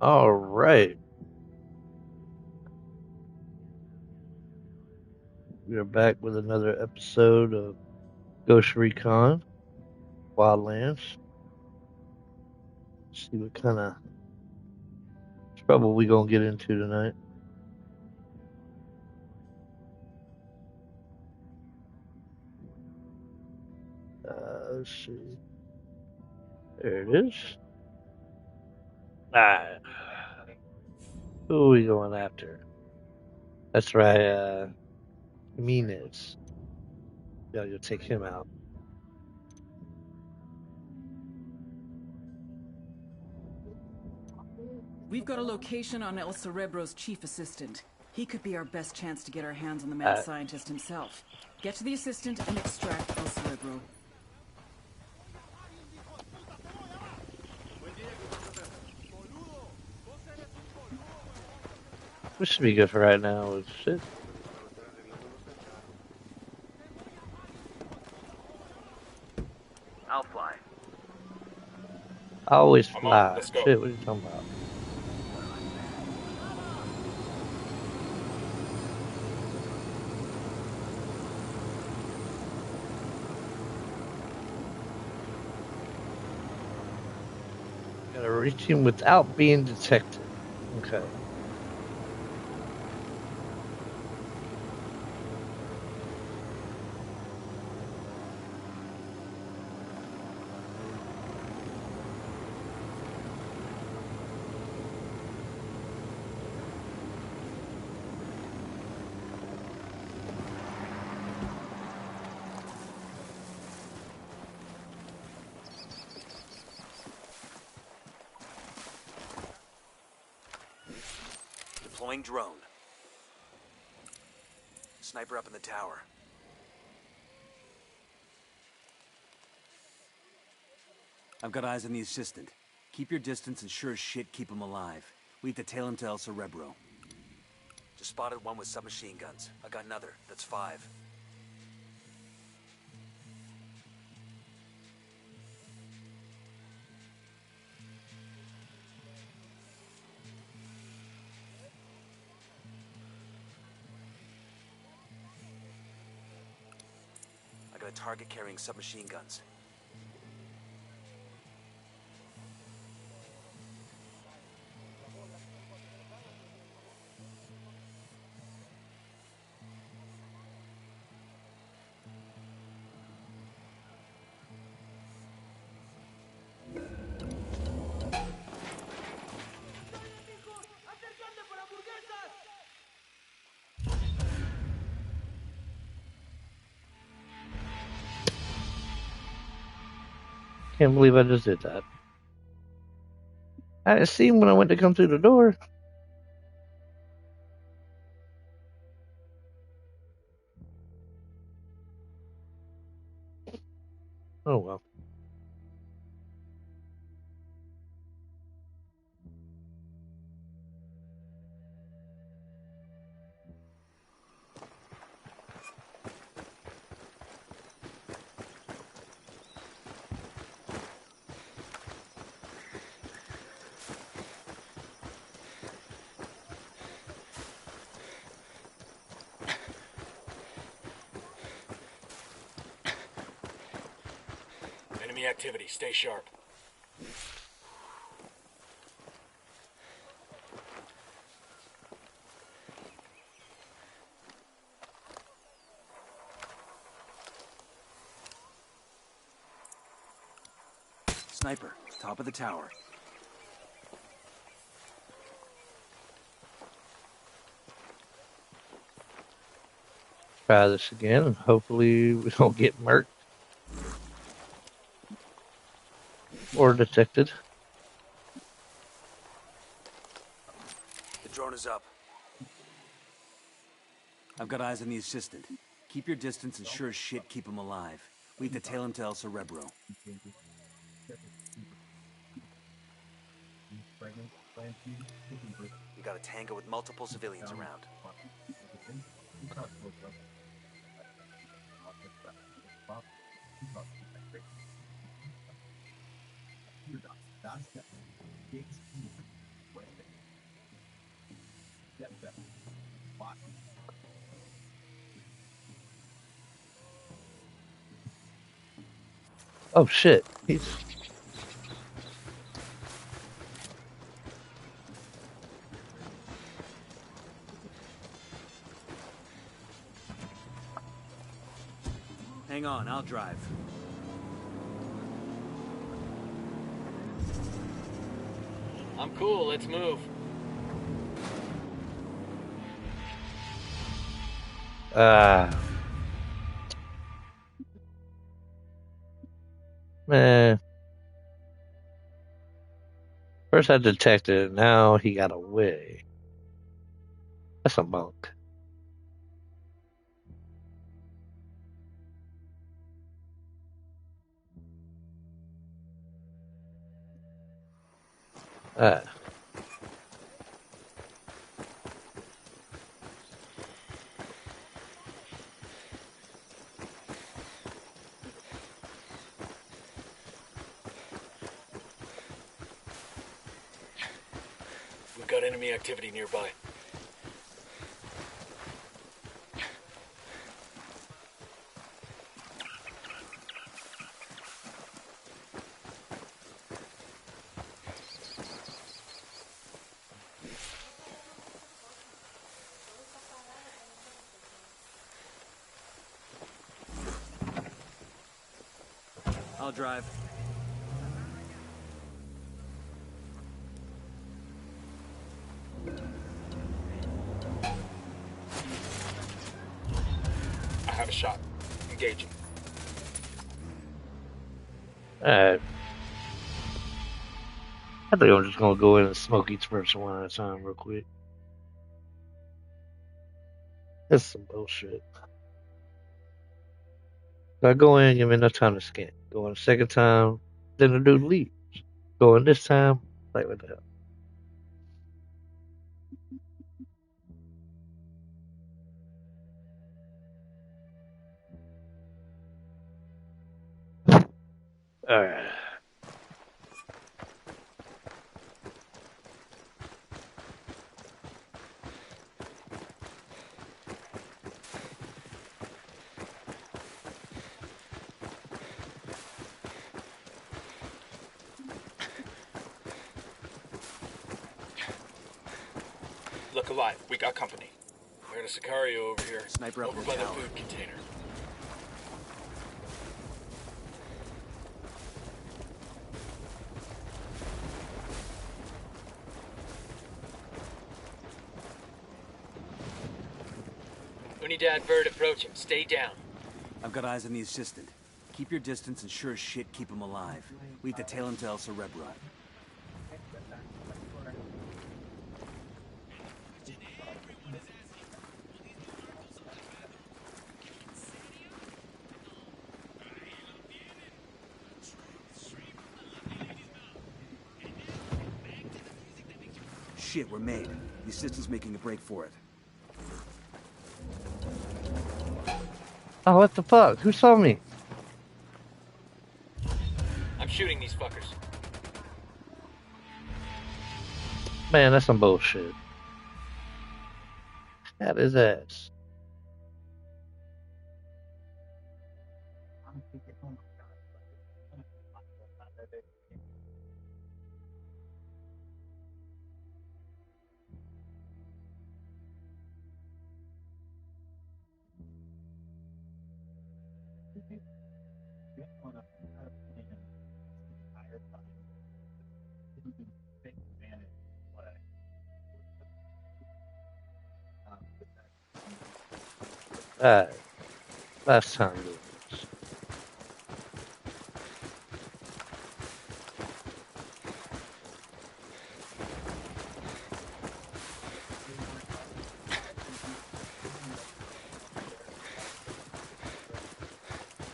All right. We are back with another episode of Ghost Recon Wildlands. See what kind of trouble we gonna get into tonight. Let's see. There it is. Alright. Who are we going after? That's right, Jimenez. Gotta go take him out. We've got a location on El Cerebro's chief assistant. He could be our best chance to get our hands on the mad scientist himself. Get to the assistant and extract El Cerebro. This should be good for right now. Shit. I'll fly. I always I'm fly. on. Let's go. Shit, what are you talking about? Gotta reach him without being detected. Okay. Deploying drone. Sniper up in the tower. I've got eyes on the assistant. Keep your distance and sure as shit keep him alive. We have to tail him to El Cerebro. Just spotted one with submachine guns. I got another. That's 5. I got a target carrying submachine guns. Can't believe I just did that. I didn't see him when I went to come through the door. Oh well. Enemy activity. Stay sharp. Sniper, top of the tower. Try this again, and hopefully we don't get murked or detected. The drone is up. I've got eyes on the assistant. Keep your distance and sure as shit keep him alive. We have to tail him to El Cerebro. We got a tango with multiple civilians around. Oh shit. He's Hang on, I'll drive. I'm cool, let's move. man. First I detected it, now he got away. That's a monk. Ah. We've got enemy activity nearby. I'll drive. I have a shot. Engaging. Alright. I think I'm just gonna go in and smoke each person one at a time real quick. That's some bullshit. So I go in, give me enough time to scan. Go in the second time, then the dude leaves. Go in this time, like what the hell? Alright. Look alive, we got company. We're in a Sicario over here. Sniper up over in the by the tower. food container. Unidad bird approaching. Stay down. I've got eyes on the assistant. Keep your distance and sure as shit keep him alive. We have to tail him to El Cerebro. Shit, we're made. The assistant's making a break for it. Oh, what the fuck? Who saw me? I'm shooting these fuckers. Man, that's some bullshit. That is ass. Alright. Last time doing this.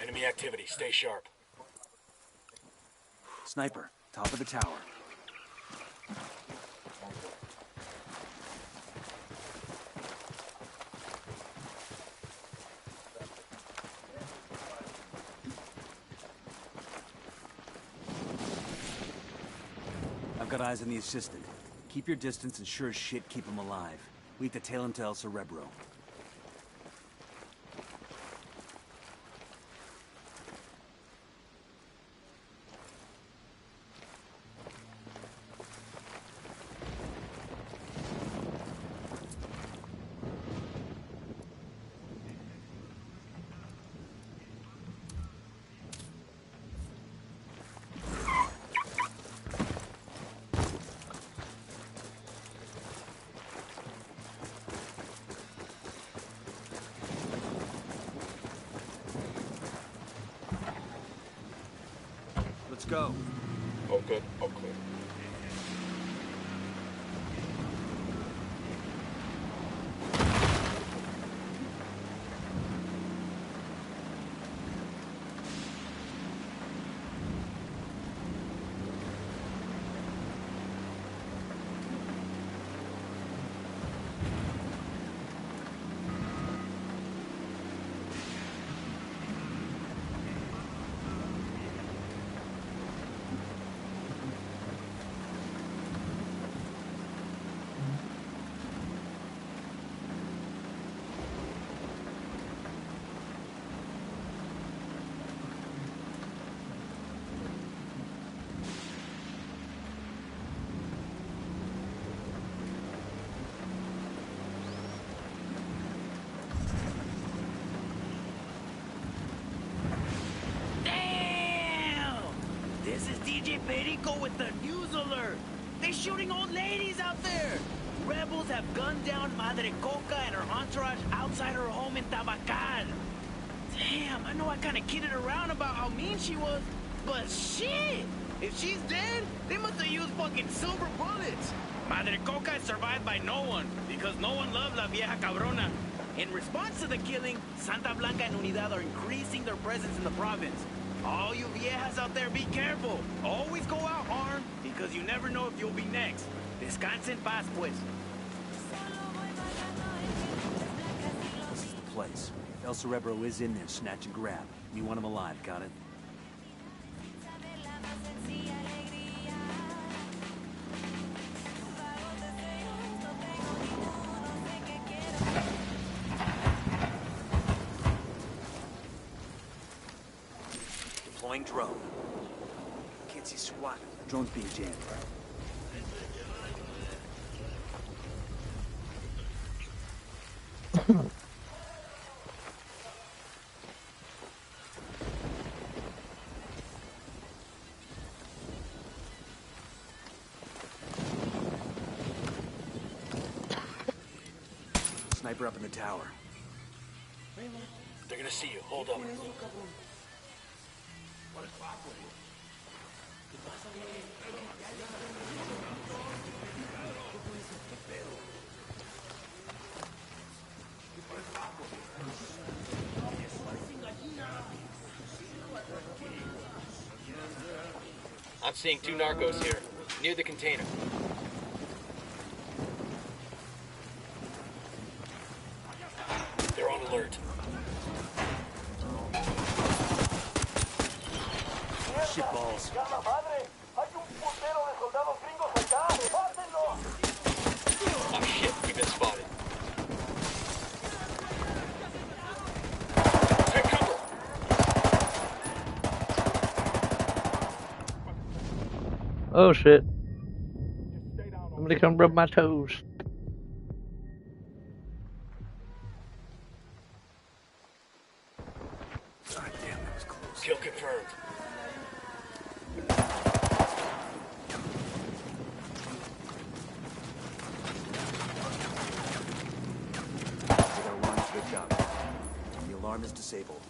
Enemy activity. Stay sharp. Sniper, top of the tower. I've got eyes on the assistant. Keep your distance and sure as shit keep him alive. We have to tail him to El Cerebro. Let's go. Oh, good. Oh, clear. This is DJ Perico with the news alert. They're shooting old ladies out there. Rebels have gunned down Madre Coca and her entourage outside her home in Tabacal. Damn, I know I kind of kidded around about how mean she was, but shit! If she's dead, they must have used fucking silver bullets. Madre Coca is survived by no one, because no one loved La Vieja Cabrona. In response to the killing, Santa Blanca and Unidad are increasing their presence in the province. All you viejas out there, be careful. Always go out armed, because you never know if you'll be next. Descansa en paz, pues. This is the place. El Cerebro is in there, snatch and grab. You want him alive, got it? Deploying drone. Can't see squat. Drone's being jammed. Sniper up in the tower. They're gonna see you. Hold up. I'm seeing 2 narcos here, near the container. They're on alert. Shitballs. Oh shit, we've been spotted. Take cover! Oh shit. Somebody come rub my toes. God damn, that was close. Kill confirmed. We got alarms switched out. The alarm is disabled.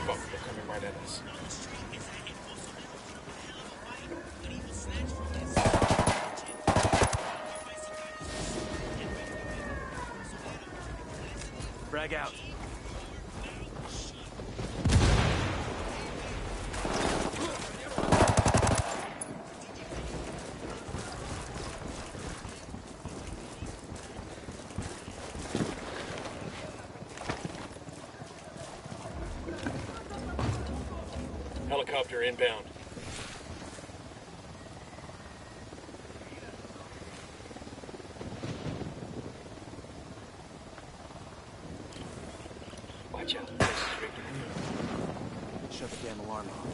Fuck, they're coming right at us. Frag out. Helicopter inbound. Watch out. This is Ricky. Shut the damn alarm off.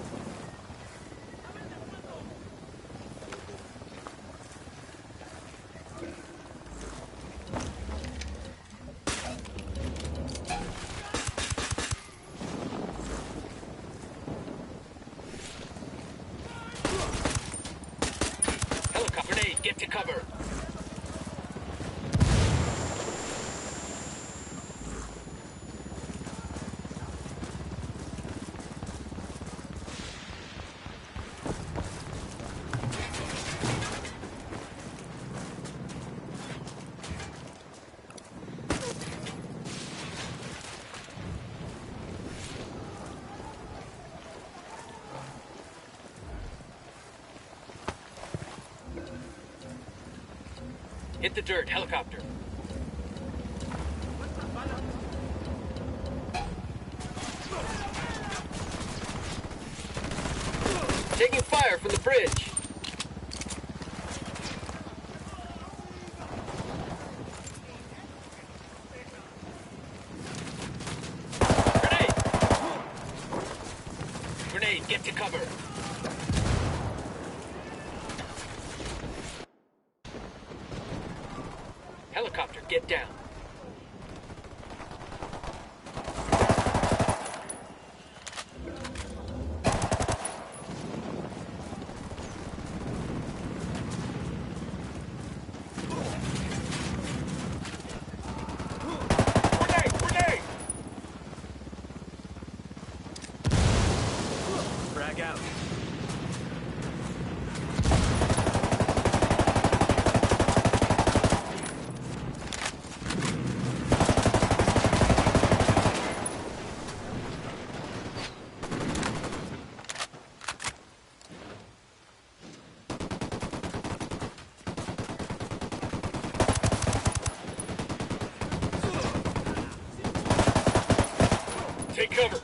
Helicopter grenade, get to cover. Hit the dirt, helicopter. Taking fire from the bridge. Grenade! Grenade, get to cover. Helicopter, get down. Grenade! Grenade! Frag out. Take cover.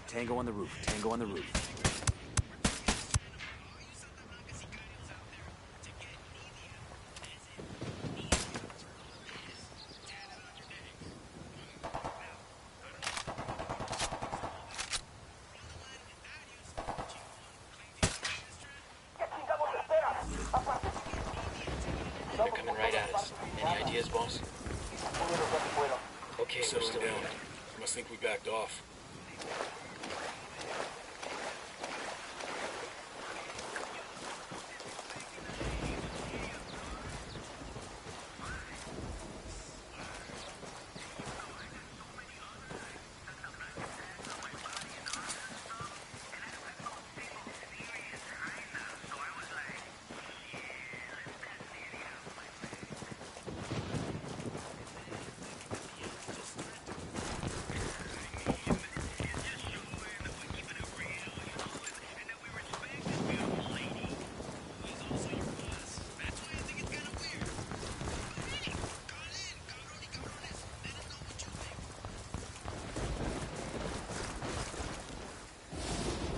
Tango on the roof. Tango on the roof. They're coming right at us. Any ideas, boss? Okay, we're still down. Must think we backed off.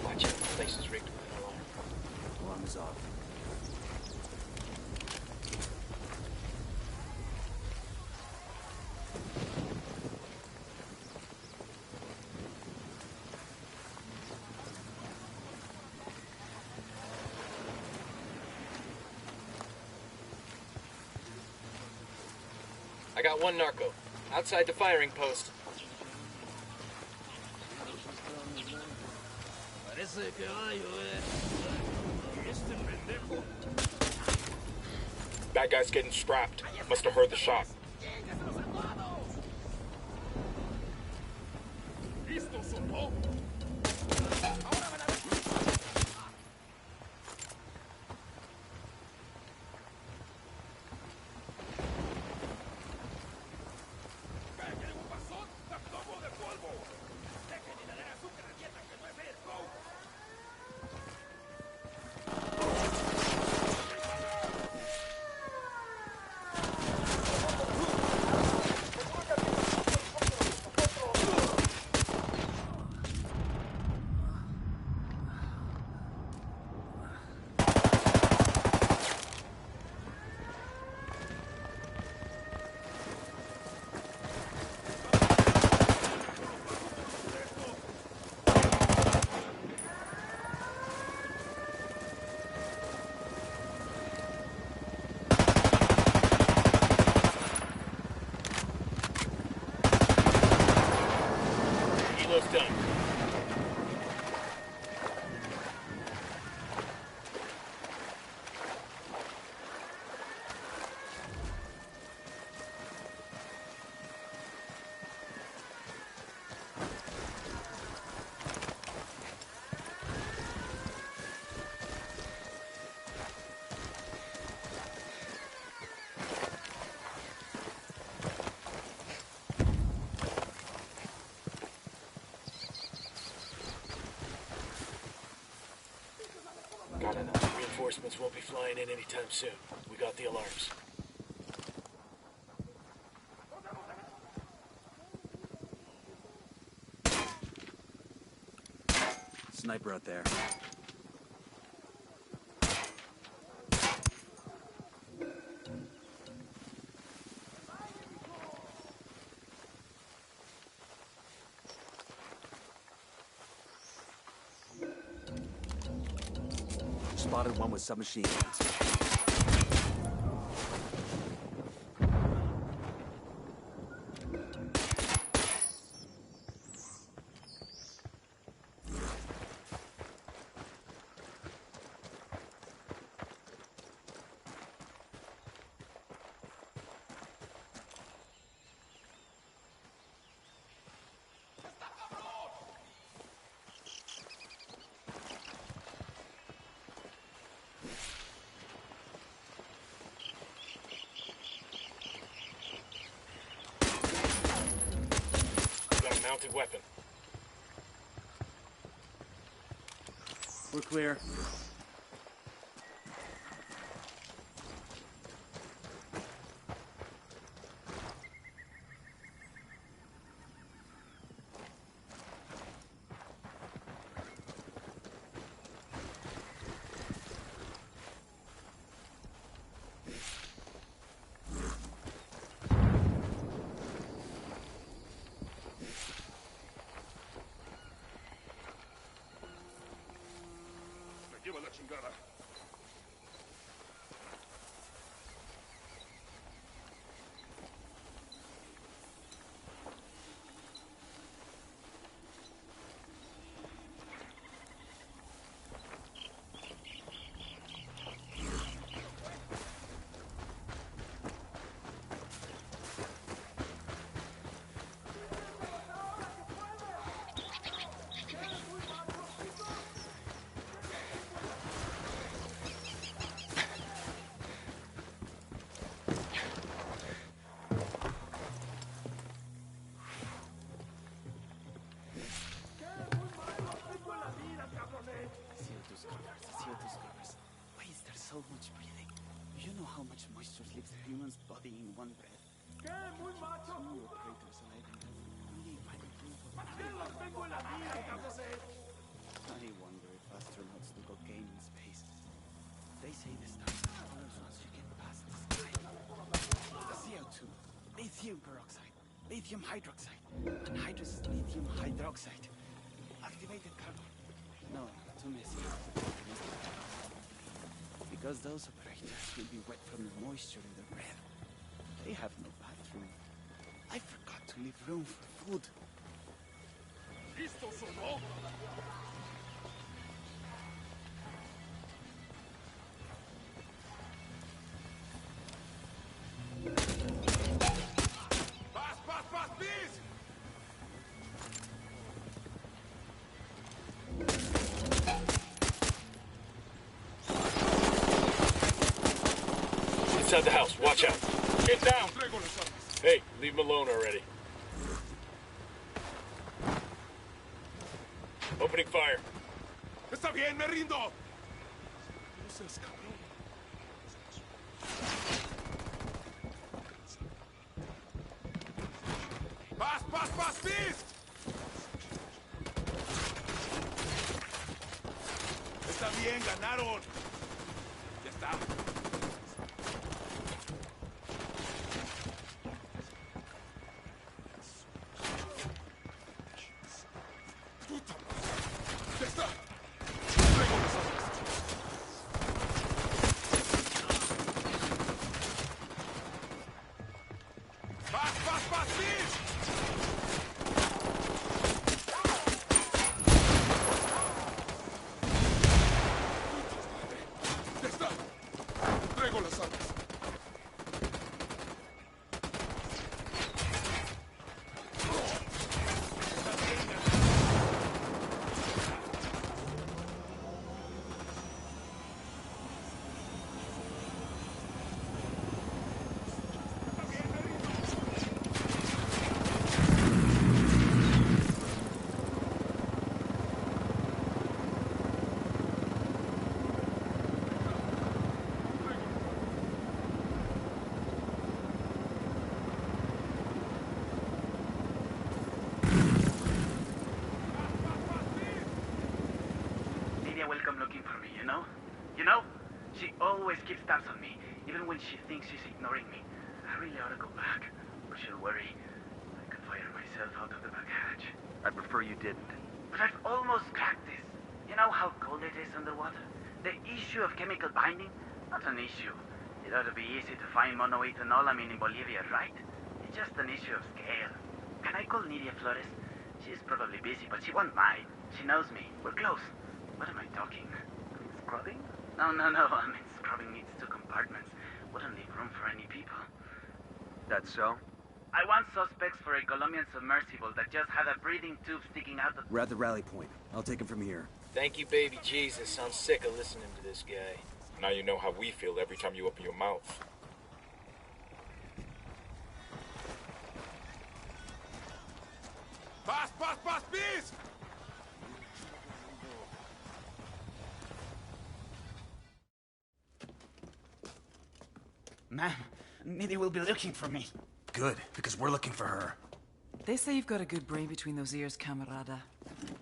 Watch out, the place is rigged with an alarm. Alarm is off. I got one narco. Outside the firing post. That guy's getting strapped. Must have heard the shot. Elo's done. Got it. Reinforcements won't be flying in anytime soon. We got the alarms. Sniper out there. Spotted one with submachine guns. Got a mounted weapon. We're clear. Lleva la chingada. Why is there so much breathing? You know how much moisture leaves a human's body in one breath? Two operators alive and only finding room for I wonder if astronauts do cocaine in space. They say the stars follows once you get past the sky. CO2, lithium peroxide, lithium hydroxide, anhydrous lithium hydroxide. Activated carbon. No, too messy. Because those operators will be wet from the moisture in their breath. They have no bathroom. I forgot to leave room for food. ¿Listos o no? Pass, please! inside the house. Watch out. Get down. Hey, leave him alone already. Opening fire. Está bien, me rindo. No seas cabrón. Pas, please! Está bien, ganaron. Ya está. Puta madre. Ya está. Traigo las armas. Pas, please! Ya está. Traigo las armas. She always keeps tabs on me, even when she thinks she's ignoring me. I really ought to go back, or she'll worry. I could fire myself out of the back hatch. I'd prefer you didn't. But I've almost cracked this. You know how cold it is underwater? The issue of chemical binding? Not an issue. It ought to be easy to find monoethanolamine in Bolivia, right? It's just an issue of scale. Can I call Nidia Flores? She's probably busy, but she won't mind. She knows me. We're close. What am I talking? Scrubbing? No. I mean, scrubbing needs 2 compartments. Wouldn't leave room for any people. That's so? I want suspects for a Colombian submersible that just had a breathing tube sticking out of... We're at the rally point. I'll take him from here. Thank you, baby Jesus. I'm sick of listening to this guy. Now you know how we feel every time you open your mouth. Pas, please! Ma'am, Nidia will be looking for me. Good, because we're looking for her. They say you've got a good brain between those ears, camarada.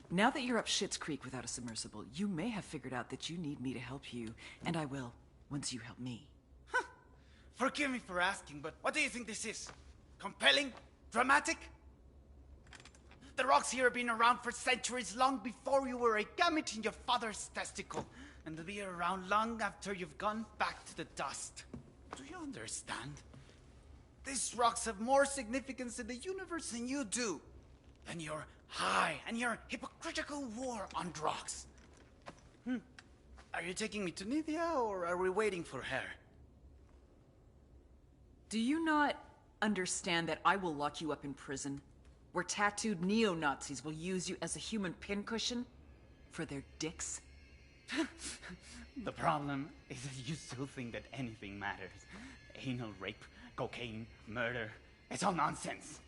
Now that you're up Schitt's Creek without a submersible, you may have figured out that you need me to help you, and I will, once you help me. Huh. Forgive me for asking, but what do you think this is? Compelling? Dramatic? The rocks here have been around for centuries, long before you were a gamete in your father's testicle, and they'll be around long after you've gone back to the dust. Do you understand? These rocks have more significance in the universe than you do, than your high and your hypocritical war on rocks. Are you taking me to Nidia, or are we waiting for her? Do you not understand that I will lock you up in prison, where tattooed neo-Nazis will use you as a human pincushion for their dicks? The problem is that you still think that anything matters. Anal rape, cocaine, murder, it's all nonsense.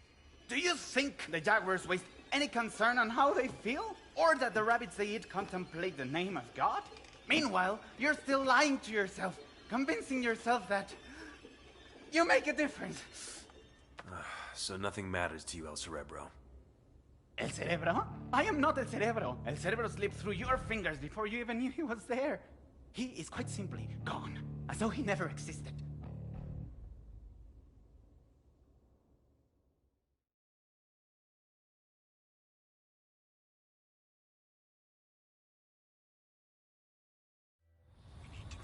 Do you think the jaguars waste any concern on how they feel? Or that the rabbits they eat contemplate the name of God? Meanwhile, you're still lying to yourself, convincing yourself that you make a difference. So nothing matters to you, El Cerebro? El Cerebro? I am not El Cerebro. El Cerebro slipped through your fingers before you even knew he was there. He is quite simply gone, as though he never existed.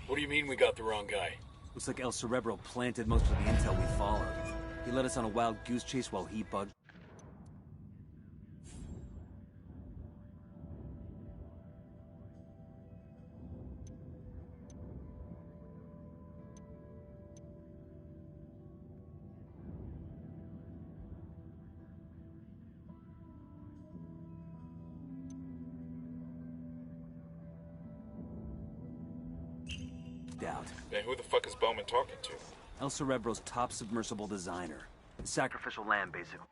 What do you mean we got the wrong guy? Looks like El Cerebro planted most of the intel we followed. He led us on a wild goose chase while he bugged. Out. Then who the fuck is Bowman talking to? El Cerebro's top submersible designer. Sacrificial lamb, basically.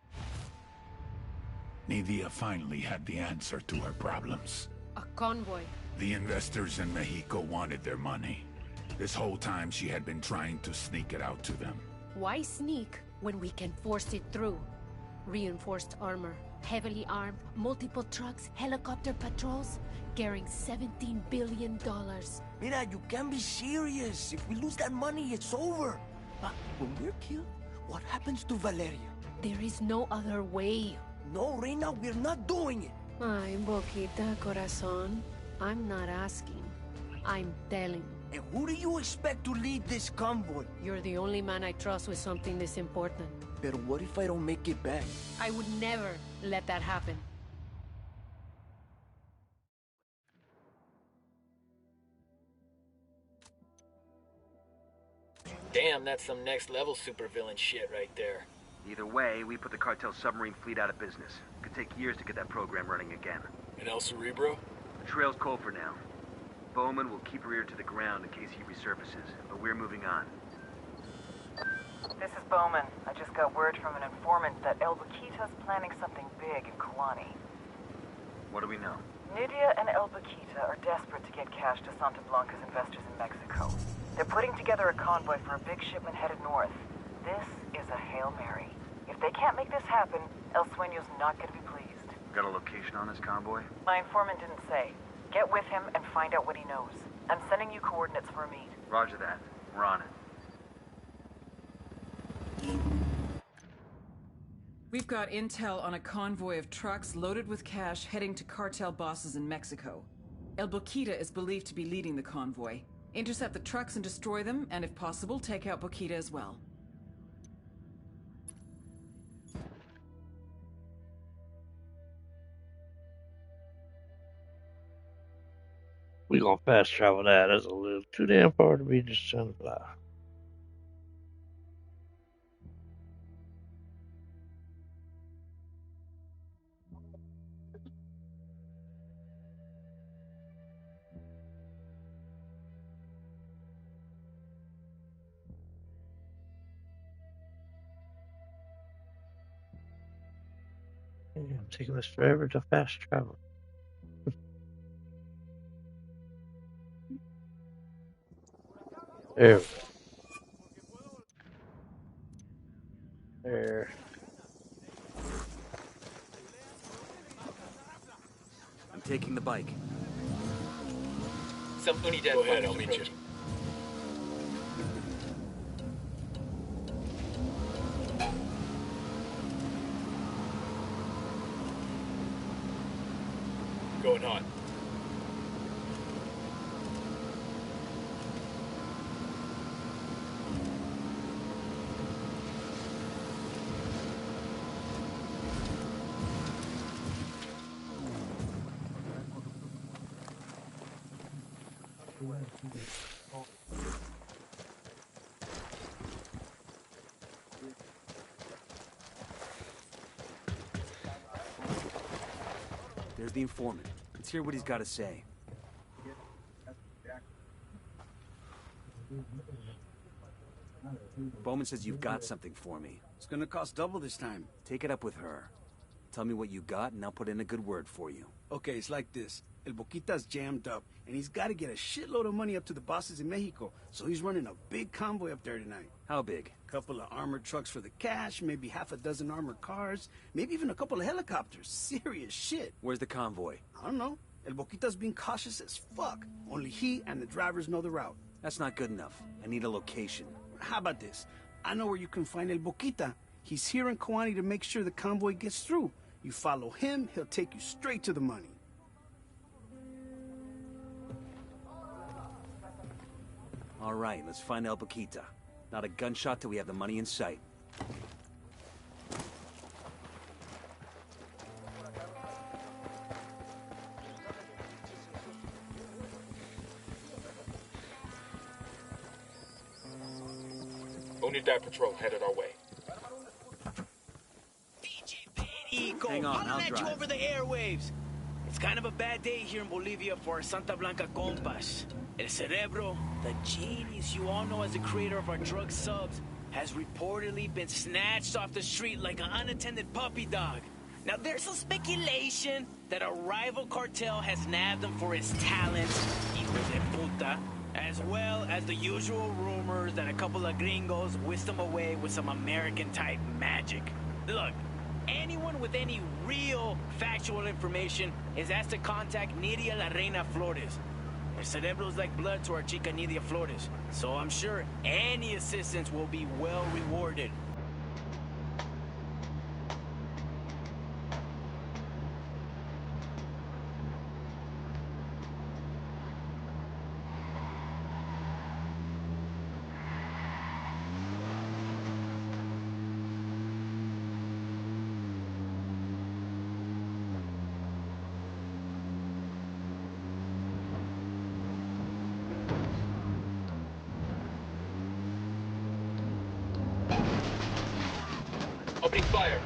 Nidia finally had the answer to her problems. A convoy. The investors in Mexico wanted their money. This whole time she had been trying to sneak it out to them. Why sneak when we can force it through? Reinforced armor, heavily armed, multiple trucks, helicopter patrols, carrying $17 billion. Mira, you can't be serious. If we lose that money, it's over. But when we're killed, what happens to Valeria? There is no other way. No, Reina, we're not doing it. Ay, Boquita, corazón. I'm not asking. I'm telling. And who do you expect to lead this convoy? You're the only man I trust with something this important. But what if I don't make it back? I would never let that happen. Damn, that's some next-level supervillain shit right there. Either way, we put the cartel submarine fleet out of business. Could take years to get that program running again. And El Cerebro? The trail's cold for now. Bowman will keep her ear to the ground in case he resurfaces, but we're moving on. This is Bowman. I just got word from an informant that El Baquita's planning something big in Kalani. What do we know? Nidia and El Baquita are desperate to get cash to Santa Blanca's investors in Mexico. They're putting together a convoy for a big shipment headed north. This is a Hail Mary. If they can't make this happen, El Sueño's not going to be pleased. Got a location on this convoy? My informant didn't say. Get with him and find out what he knows. I'm sending you coordinates for a meet. Roger that. We're on it. We've got intel on a convoy of trucks loaded with cash heading to cartel bosses in Mexico. El Boquita is believed to be leading the convoy. Intercept the trucks and destroy them, and if possible, take out Boquita as well. We gonna fast travel that. That's a little too damn far to be just trying to fly. Yeah, I'm taking this forever to fast travel. There we go. There. I'm taking the bike. Some unidad. Go ahead, I'll meet you. Going on. There's the informant. Let's hear what he's got to say. Bowman says you've got something for me. It's gonna cost double this time. Take it up with her. Tell me what you got, and I'll put in a good word for you. Okay, it's like this. El Boquita's jammed up, and he's got to get a shitload of money up to the bosses in Mexico, so he's running a big convoy up there tonight. How big? Couple of armored trucks for the cash, maybe half a dozen armored cars, maybe even a couple of helicopters. Serious shit. Where's the convoy? I don't know. El Boquita's being cautious as fuck. Only he and the drivers know the route. That's not good enough. I need a location. How about this? I know where you can find El Boquita. He's here in Kawani to make sure the convoy gets through. You follow him, he'll take you straight to the money. All right, let's find El Boquita. Not a gunshot till we have the money in sight. Unidad patrol headed our way. Hang on, I'll at you drive. over the airwaves. It's kind of a bad day here in Bolivia for our Santa Blanca compas. El Cerebro, the genius you all know as the creator of our drug subs, has reportedly been snatched off the street like an unattended puppy dog. Now there's some speculation that a rival cartel has nabbed him for his talents, hijos de puta, as well as the usual rumors that a couple of gringos whisked him away with some American-type magic. Look, anyone with any real factual information is asked to contact Nidia La Reina Flores. El Cerebro's like blood to our chica Nidia Flores, so I'm sure any assistance will be well rewarded. Opening fire.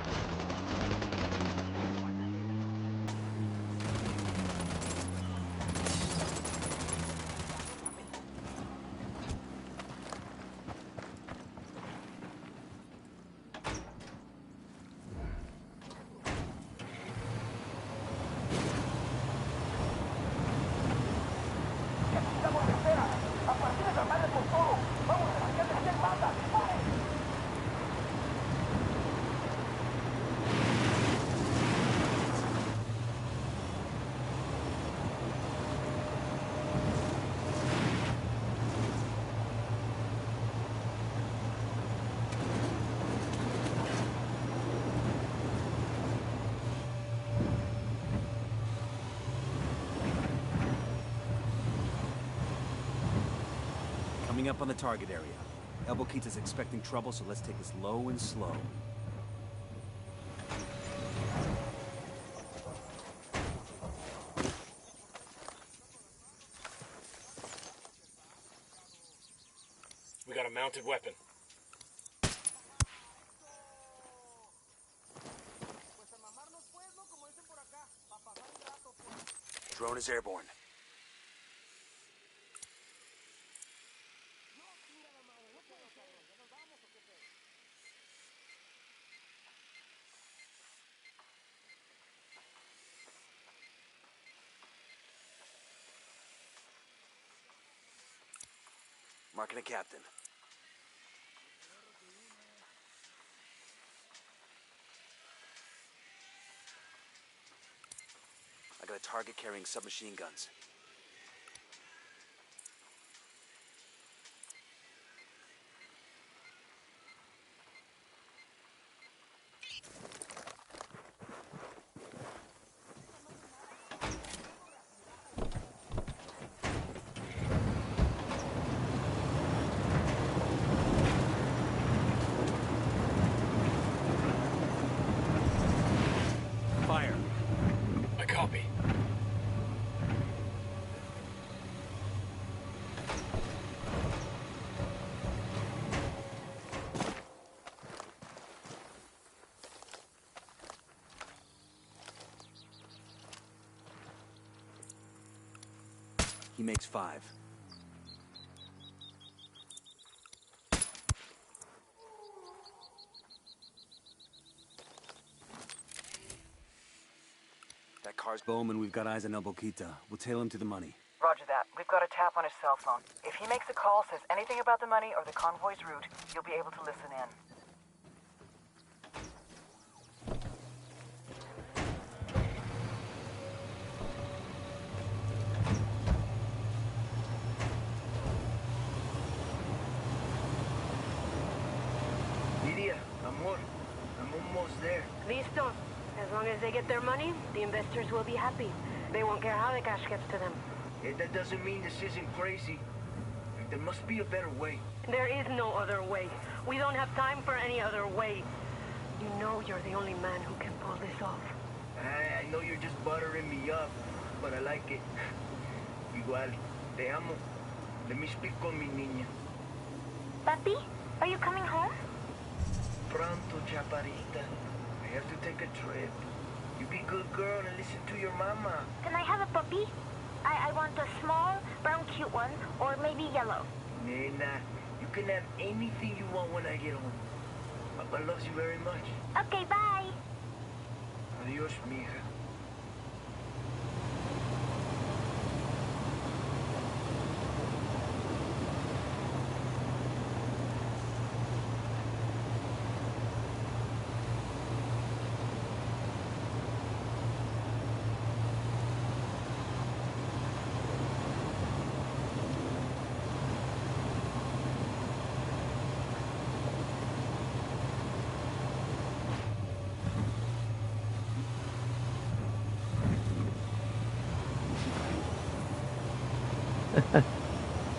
Coming up on the target area. El Boquita's expecting trouble, so let's take this low and slow. We got a mounted weapon. Drone is airborne. Marking a captain. I got a target carrying submachine guns. Fire. I copy. He makes 5. That car's Bowman. We've got eyes on El Boquita. We'll tail him to the money. Roger that. We've got a tap on his cell phone. If he makes a call, says anything about the money or the convoy's route, you'll be able to listen in. Lidia, amor, I'm almost there. Listo. As long as they get their money, the investors will be happy. They won't care how the cash gets to them. That doesn't mean this isn't crazy. There must be a better way. There is no other way. We don't have time for any other way. You know you're the only man who can pull this off. I know you're just buttering me up, but I like it. Igual, te amo. Let me speak con mi niña. Papi, are you coming home? Pronto, chaparita. I have to take a trip. You be good girl and listen to your your mama. Can I have a puppy? I want a small, brown, cute one, or maybe yellow. Nena, you can have anything you want when I get home. Papa loves you very much. Okay, bye. Adios, mija.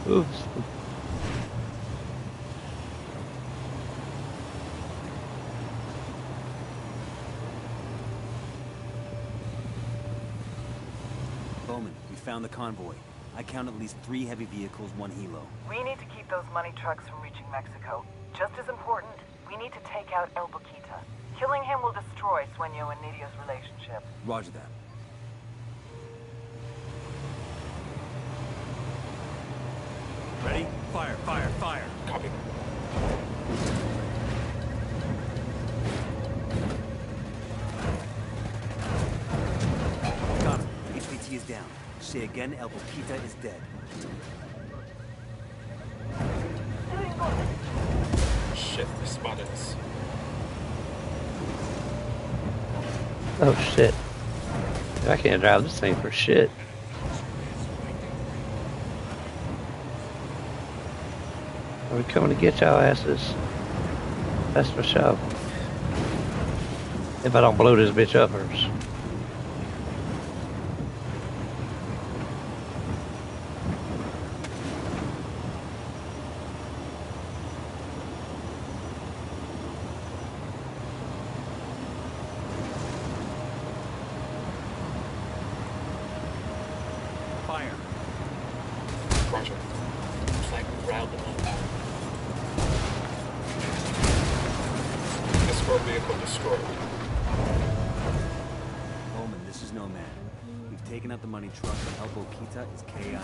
Oops. Bowman, we found the convoy. I count at least 3 heavy vehicles, 1 helo. We need to keep those money trucks from reaching Mexico. Just as important, we need to take out El Boquita. Killing him will destroy Sueño and Nidio's relationship. Roger that. Ready? Fire, fire, fire. Copy. Got him. HVT is down. Say again, El Boquita is dead. Shit, they spotted us. Oh shit. I can't drive this thing for shit. Are we coming to get y'all asses? That's for sure. If I don't blow this bitch up first. Fire. Roger. Looks like we riled them up. Escort vehicle destroyed. Bowman, this is Nomad. We've taken out the money truck, and El Boquita is KIA.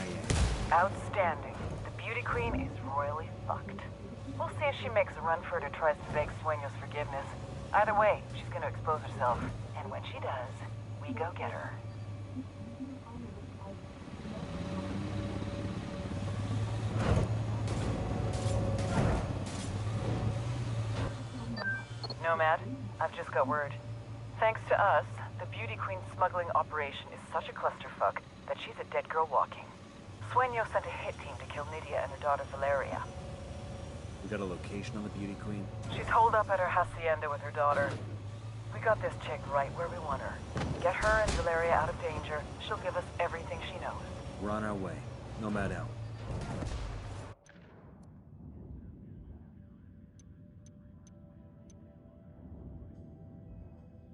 Outstanding. The Beauty Queen is royally fucked. We'll see if she makes a run for it or tries to beg Sueño's forgiveness. Either way, she's gonna expose herself. And when she does, we go get her. Nomad, I've just got word. Thanks to us, the Beauty Queen smuggling operation is such a clusterfuck that she's a dead girl walking. Sueño sent a hit team to kill Nidia and her daughter Valeria. We got a location on the Beauty Queen? She's holed up at her hacienda with her daughter. We got this chick right where we want her. Get her and Valeria out of danger. She'll give us everything she knows. We're on our way. Nomad out.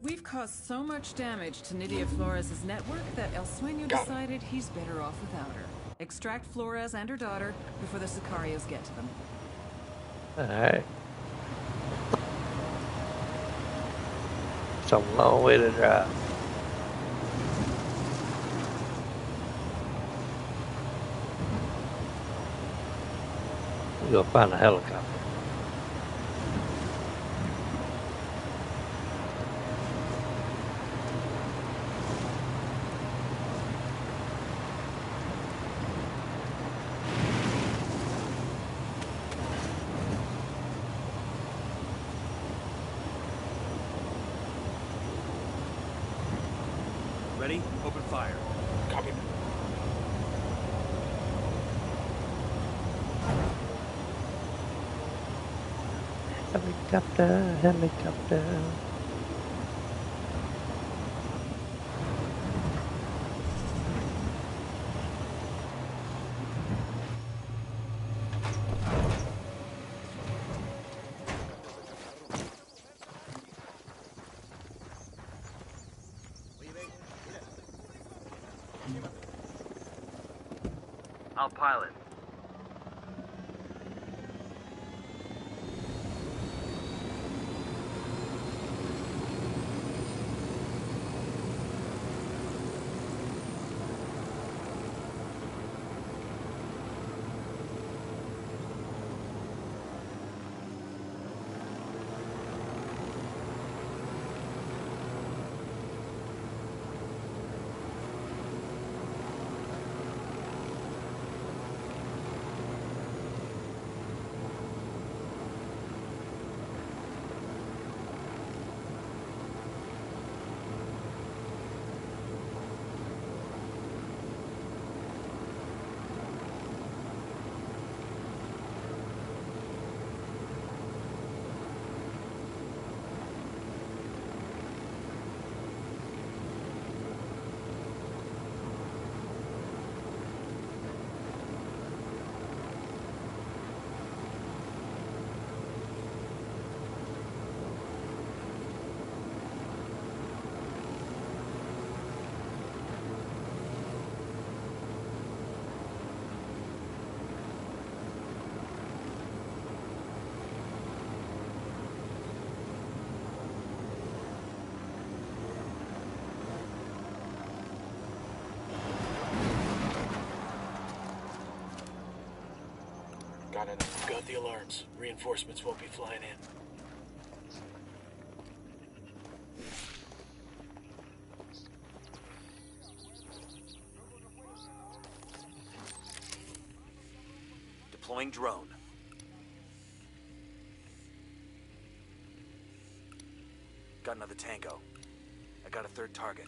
We've caused so much damage to Nidia Flores' network that El Sueño decided he's better off without her. Extract Flores and her daughter before the Sicarios get to them. Alright. It's a long way to drive. We'll go find a helicopter. Ready? Open fire. Copy. Helicopter, helicopter. I'll pilot. got anything? Got the alarms. Reinforcements won't be flying in. Deploying drone. Got another tango. I got a third target.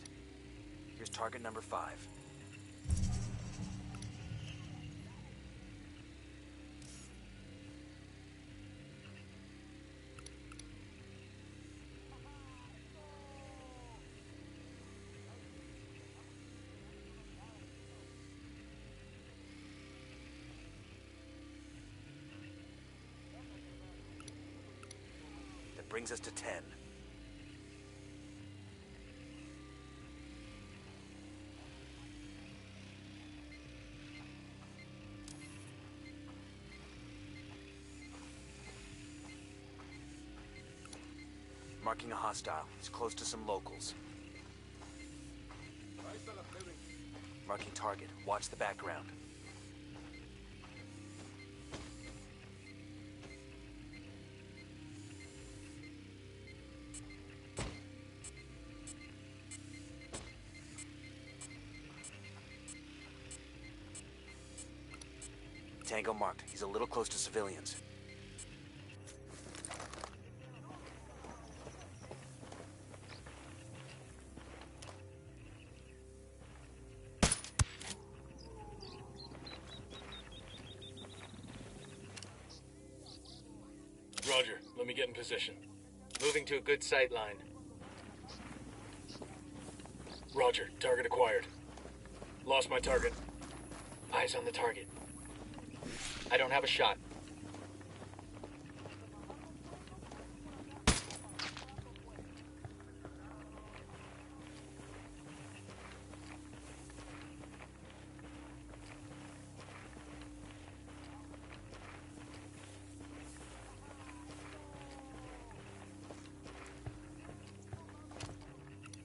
Here's target number 5. That brings us to 10. Marking a hostile. He's close to some locals. Marking target. Watch the background. Tango marked. He's a little close to civilians. Roger, let me get in position. Moving to a good sight line. Roger, target acquired. Lost my target. Eyes on the target. I don't have a shot.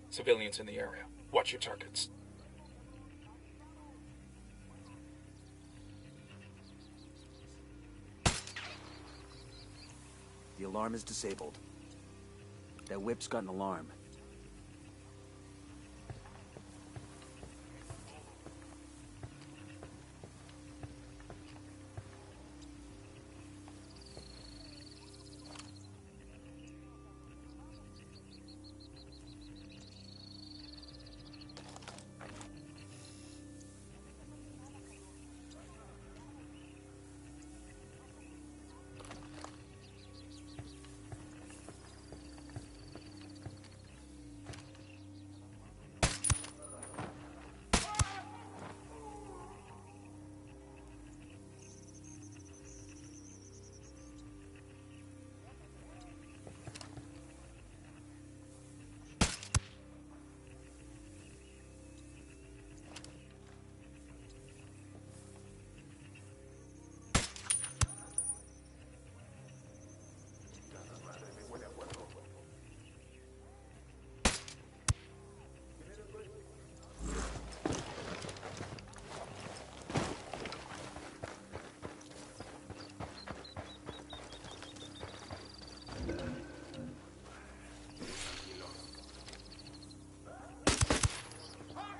Civilians in the area. Watch your targets. The alarm is disabled. That whip's got an alarm.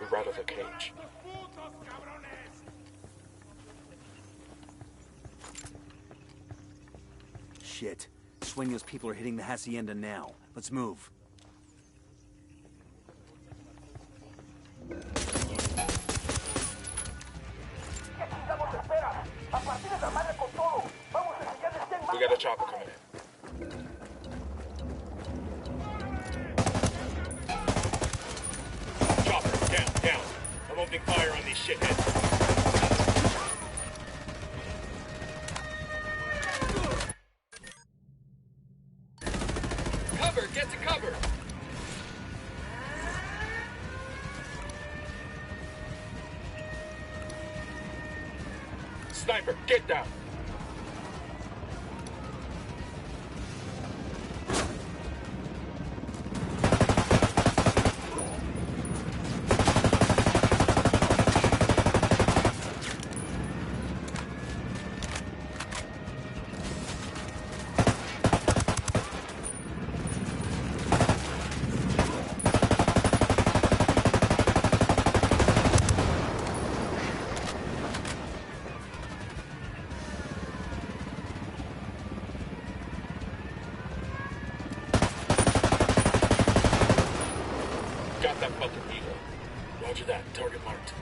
We're out of the cage. Shit. Sueño's people are hitting the hacienda now. Let's move. We got a chopper coming in. Chopper, down. I'm opening fire on these shitheads. Cover, get to cover! Sniper, get down! Smart.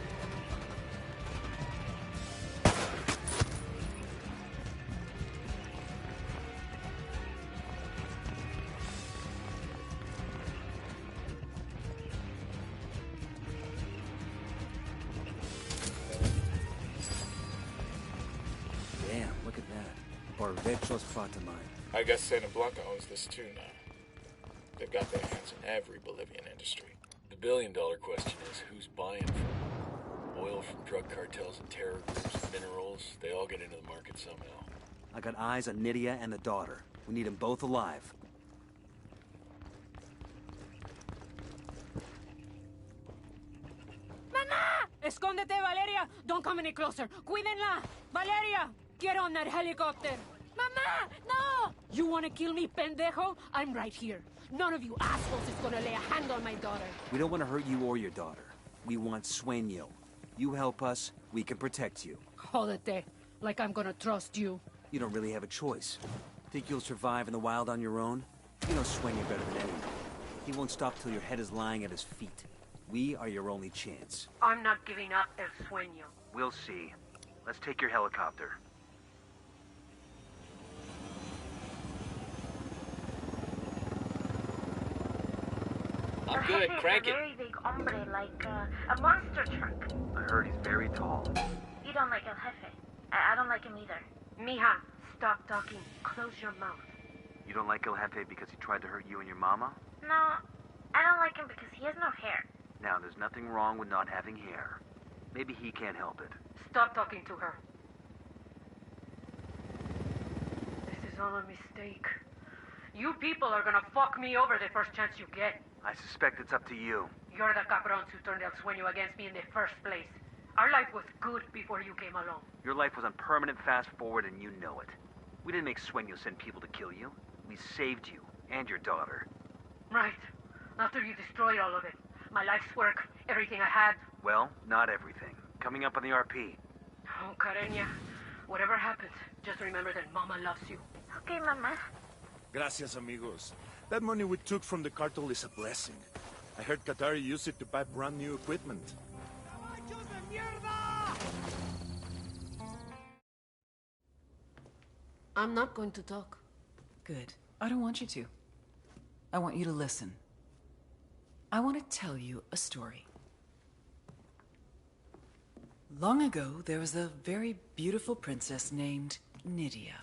Damn, look at that. Barvechos Fatamine. I guess Santa Blanca owns this too now. They've got their hands in every Bolivian industry. The billion-dollar question is who's buying from? Oil from drug cartels and terror groups, minerals, they all get into the market somehow. I got eyes on Nydia and the daughter. We need them both alive. Mama! Escóndete, Valeria! Don't come any closer. Cuídenla! Valeria! Get on that helicopter! Mama! No! You wanna kill me, pendejo? I'm right here. None of you assholes is gonna lay a hand on my daughter. We don't want to hurt you or your daughter. We want Sueño. You help us, we can protect you. Jódete. Like I'm gonna trust you. You don't really have a choice. Think you'll survive in the wild on your own? You know Sueño better than anyone. He won't stop till your head is lying at his feet. We are your only chance. I'm not giving up El Sueño. We'll see. Let's take your helicopter. I'm good, crank it. A very big hombre, like a monster truck. I heard he's very tall. You don't like El Jefe. I don't like him either. Mija, stop talking. Close your mouth. You don't like El Jefe because he tried to hurt you and your mama? No, I don't like him because he has no hair. Now, there's nothing wrong with not having hair. Maybe he can't help it. Stop talking to her. This is all a mistake. You people are gonna fuck me over the first chance you get. I suspect it's up to you. You're the cabrons who turned El Sueño against me in the first place. Our life was good before you came along. Your life was on permanent fast forward and you know it. We didn't make Sueño send people to kill you. We saved you and your daughter. Right. After you destroyed all of it. My life's work, everything I had. Well, not everything. Coming up on the RP. Oh, Carenya. Whatever happens, just remember that Mama loves you. Okay, Mama. Gracias, amigos. That money we took from the cartel is a blessing. I heard Qatari used it to buy brand new equipment. I'm not going to talk. Good. I don't want you to. I want you to listen. I want to tell you a story. Long ago, there was a very beautiful princess named Nydia.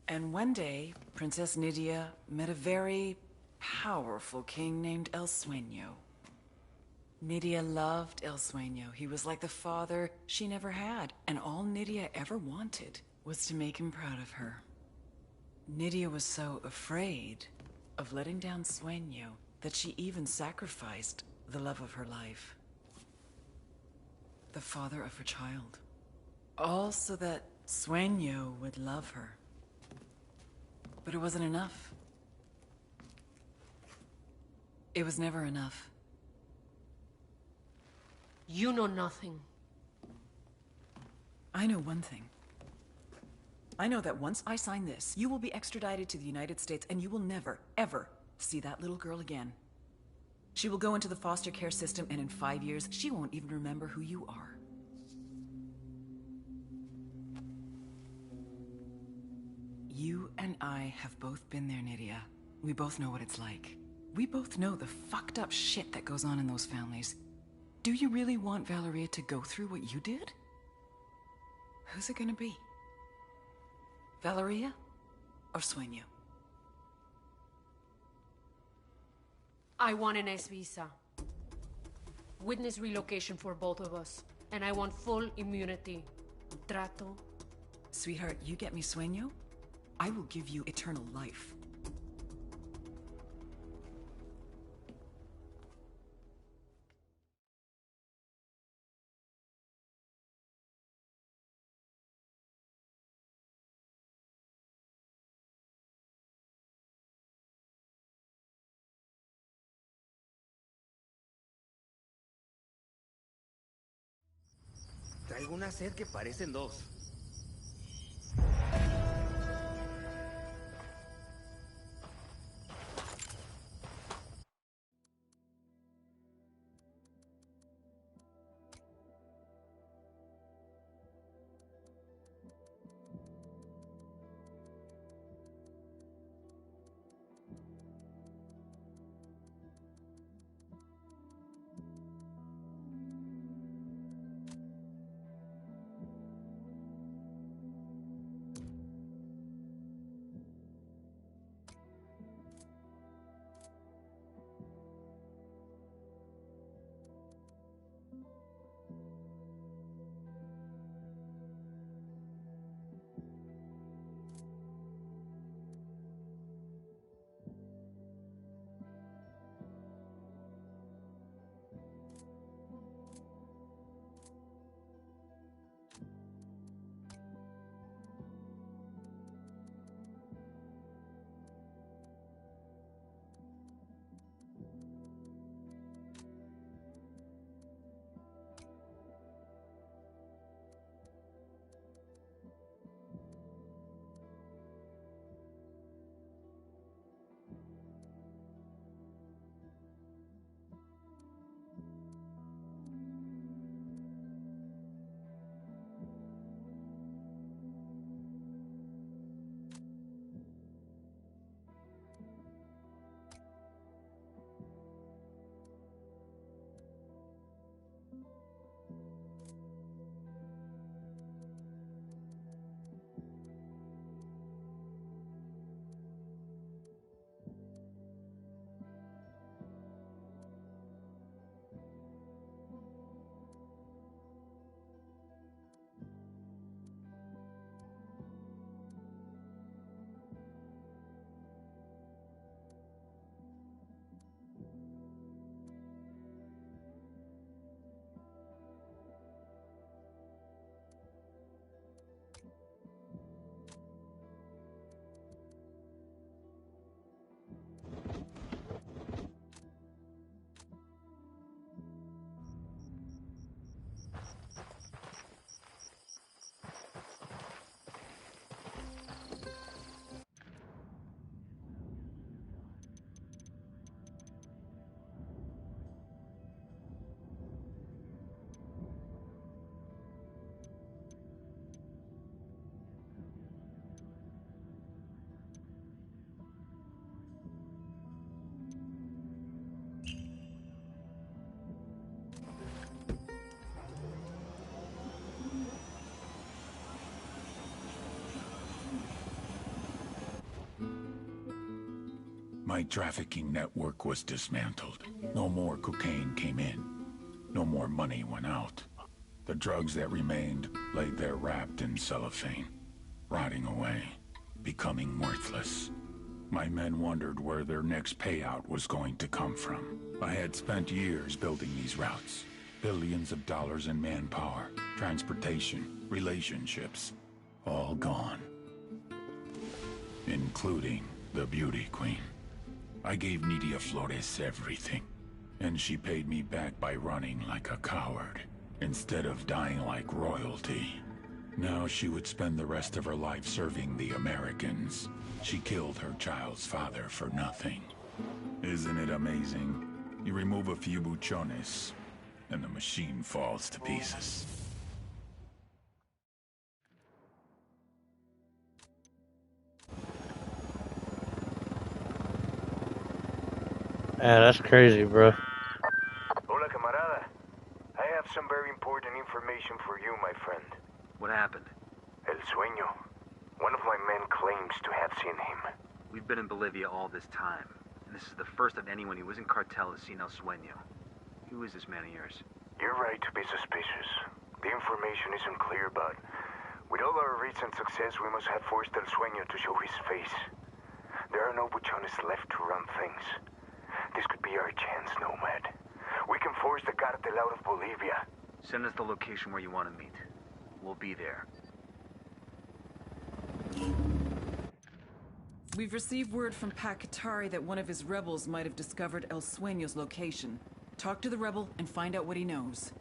And one day, Princess Nydia met a very powerful king named El Sueño. Nydia loved El Sueño. He was like the father she never had, and all Nydia ever wanted was to make him proud of her. Nydia was so afraid of letting down Sueño that she even sacrificed the love of her life. The father of her child. All so that Sueño would love her. But it wasn't enough. It was never enough. You know nothing. I know one thing. I know that once I sign this, you will be extradited to the United States and you will never, ever see that little girl again. She will go into the foster care system and in 5 years, she won't even remember who you are. You and I have both been there, Nydia. We both know what it's like. We both know the fucked up shit that goes on in those families. Do you really want Valeria to go through what you did? Who's it gonna be? Valeria or Sueño? I want an S visa. Witness relocation for both of us. And I want full immunity. Trato. Sweetheart, you get me Sueño, I will give you eternal life. Traigo una sed que parecen dos. My trafficking network was dismantled. No more cocaine came in. No more money went out. The drugs that remained lay there wrapped in cellophane, rotting away, becoming worthless. My men wondered where their next payout was going to come from. I had spent years building these routes. Billions of dollars in manpower, transportation, relationships, all gone. Including the beauty queen. I gave Nidia Flores everything, and she paid me back by running like a coward, instead of dying like royalty. Now she would spend the rest of her life serving the Americans. She killed her child's father for nothing. Isn't it amazing? You remove a few buchones, and the machine falls to pieces. Yeah, that's crazy, bro. Hola, camarada. I have some very important information for you, my friend. What happened? El Sueño. One of my men claims to have seen him. We've been in Bolivia all this time, and this is the first of anyone who isn't cartel has seen El Sueño. Who is this man of yours? You're right to be suspicious. The information isn't clear, but with all our recent success, we must have forced El Sueño to show his face. There are no buchones left to run things. This could be our chance, Nomad. We can force the cartel out of Bolivia. Send us the location where you want to meet. We'll be there. We've received word from Pat Katari that one of his rebels might have discovered El Sueño's location. Talk to the rebel and find out what he knows.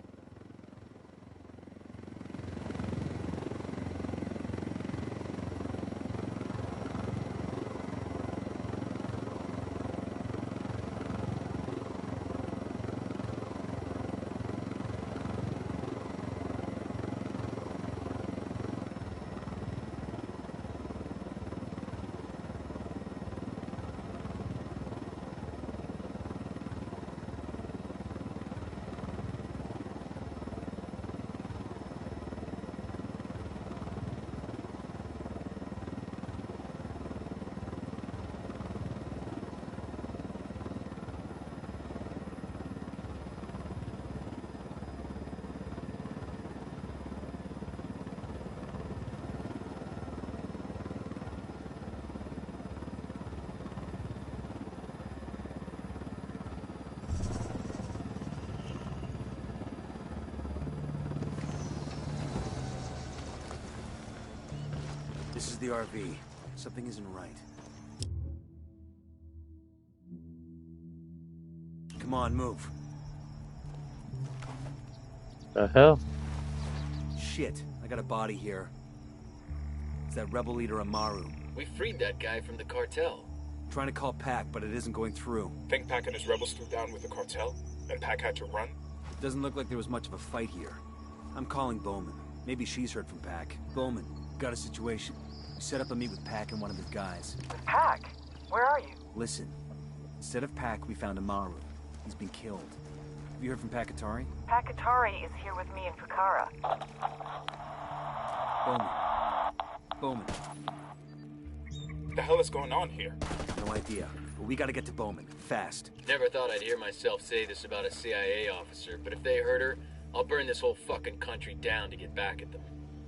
This is the RV. Something isn't right. Come on, move. The hell? Shit, I got a body here. It's that rebel leader Amaru. We freed that guy from the cartel. Trying to call Pac, but it isn't going through. Think Pac and his rebels threw down with the cartel? And Pac had to run? It doesn't look like there was much of a fight here. I'm calling Bowman. Maybe she's heard from Pac. Bowman, got a situation. We set up a meet with Pac and one of his guys. With Pac? Where are you? Listen, instead of Pac, we found Amaru. He's been killed. Have you heard from Pac Katari? Pac Katari is here with me in Pucara. Bowman. What the hell is going on here? No idea, but we gotta get to Bowman, fast. Never thought I'd hear myself say this about a CIA officer, but if they hurt her, I'll burn this whole fucking country down to get back at them.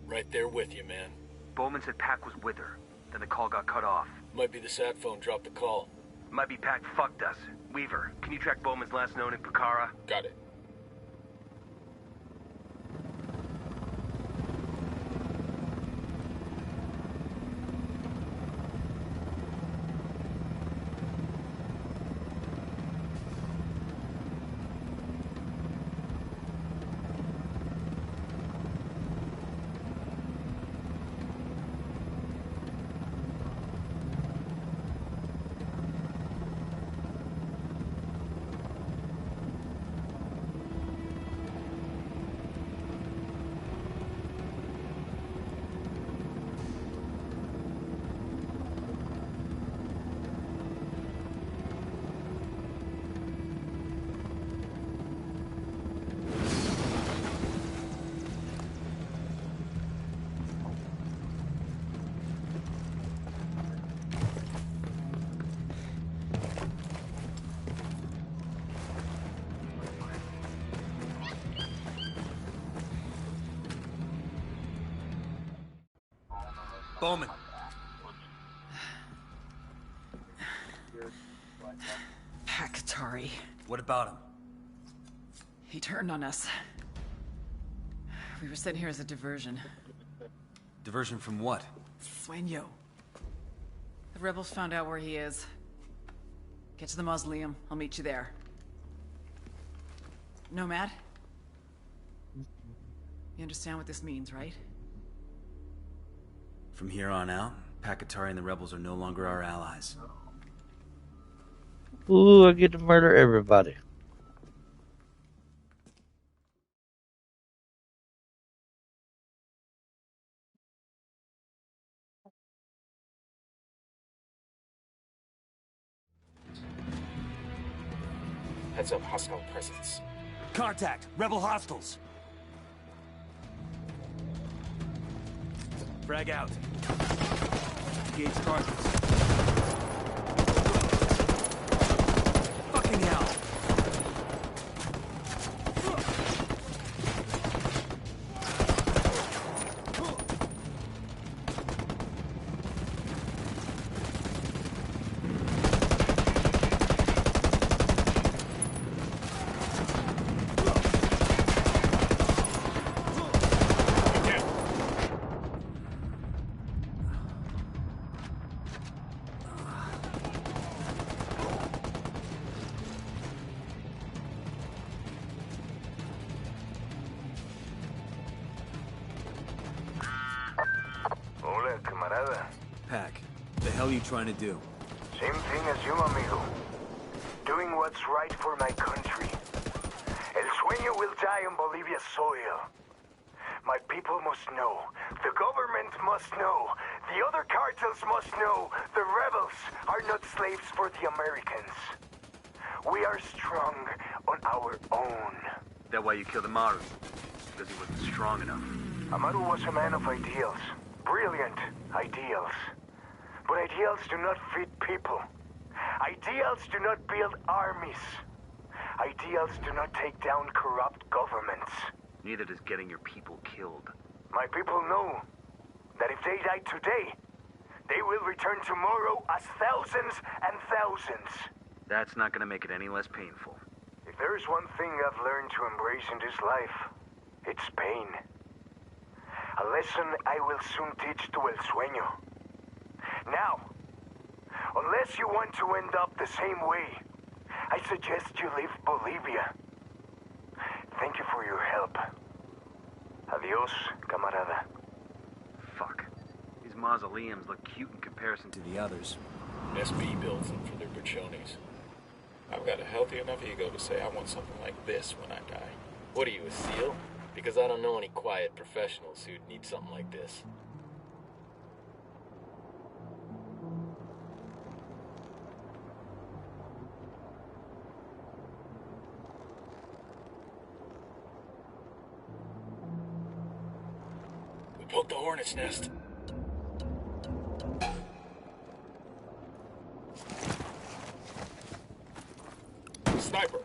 Right there with you, man. Bowman said Pac was with her. Then the call got cut off. Might be the sat phone dropped the call. Might be Pac fucked us. Weaver, can you track Bowman's last known in Pucara? Got it. Bowman. Pakatari. What about him? He turned on us. We were sent here as a diversion. Diversion from what? Sueño. The rebels found out where he is. Get to the mausoleum. I'll meet you there. Nomad? You understand what this means, right? From here on out, Pakatari and the rebels are no longer our allies. Ooh, I get to murder everybody. Heads up, hostile presence. Contact! Rebel hostiles! Frag out. Engage targets. Fucking hell! Hola, camarada. Pac, the hell are you trying to do? Same thing as you, amigo. Doing what's right for my country. El sueño will die on Bolivia's soil. My people must know. The government must know. The other cartels must know. The rebels are not slaves for the Americans. We are strong on our own. That why you killed Amaru? Because he wasn't strong enough. Amaru was a man of ideals. Brilliant ideals. But ideals do not feed people. Ideals do not build armies. Ideals do not take down corrupt governments. Neither does getting your people killed. My people know that if they die today, they will return tomorrow as thousands and thousands. That's not gonna make it any less painful. If there is one thing I've learned to embrace in this life, it's pain. A lesson I will soon teach to El Sueño. Now, unless you want to end up the same way, I suggest you leave Bolivia. Thank you for your help. Adios, camarada. Fuck. These mausoleums look cute in comparison to the others. SB builds them for their pachonis. I've got a healthy enough ego to say I want something like this when I die. What are you, a SEAL? Because I don't know any quiet professionals who'd need something like this. We poked the hornet's nest. Sniper!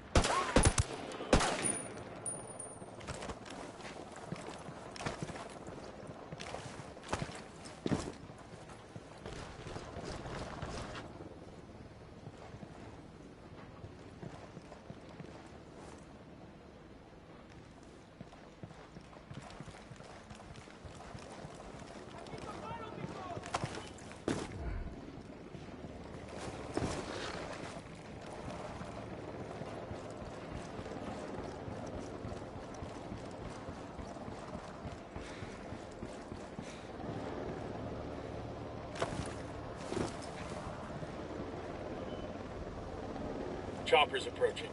Chopper's approaching.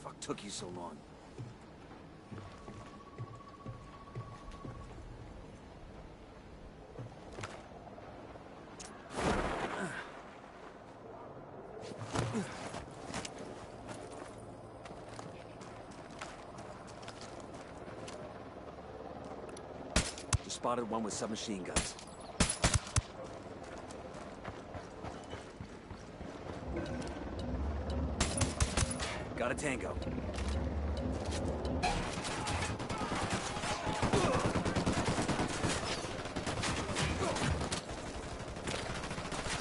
Fuck took you so long? spotted one with submachine guns. Got a tango.